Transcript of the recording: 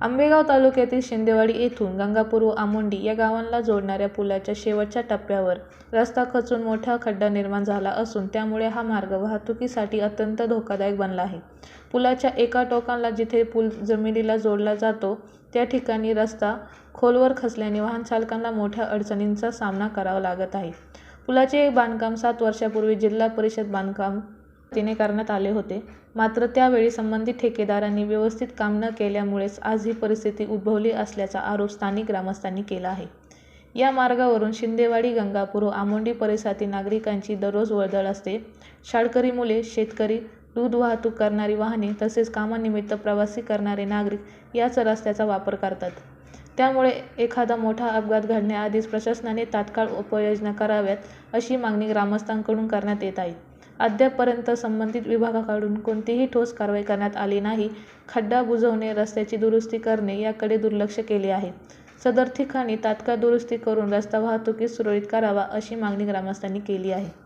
आंबेगाव तालुक्यातील शिंदेवाडी येथून गंगापूर व आमोंडी या गावांना जोडणाऱ्या पुलाच्या शेवटच्या टप्प्यावर रस्ता खचून मोठा खड्डा निर्माण झाला असून त्यामुळे हा मार्ग वाहतुकीसाठी अत्यंत धोकादायक बनला आहे. पुलाच्या एका टोकाला जिथे पूल जमिनीला जोडला जातो त्या ठिकाणी रस्ता खोलवर खचल्याने वाहनचालकांना मोठ्या अडचणींचा सामना करावा लागत आहे. पुलाचे बांधकाम 7 वर्षांपूर्वी जिल्हा परिषद बांधकाम वतीने करण्यात आले होते. मात्र त्यावेळी संबंधित ठेकेदारांनी व्यवस्थित काम न केल्यामुळेच आज ही परिस्थिती उद्भवली असल्याचा आरोप स्थानिक ग्रामस्थांनी केला आहे. या मार्गावरून शिंदेवाडी, गंगापूर व आमोंडी परिसरातील नागरिकांची दररोज वर्दळ असते. शाळकरी मुले, शेतकरी, दूध वाहतूक करणारी वाहने तसेच कामानिमित्त प्रवासी करणारे नागरिक याच रस्त्याचा वापर करतात. त्यामुळे एखादा मोठा अपघात घडण्याआधीच प्रशासनाने तात्काळ उपाययोजना कराव्यात अशी मागणी ग्रामस्थांकडून करण्यात येत आहे. अद्यापपर्यंत संबंधित विभागाकडून कोणतीही ठोस कारवाई करण्यात आली नाही. खड्डा बुजवणे, रस्त्याची दुरुस्ती करणे याकडे दुर्लक्ष केले आहे. सदर ठिकाणी तात्काळ दुरुस्ती करून रस्ता वाहतुकीस सुरळीत करावा अशी मागणी ग्रामस्थांनी केली आहे.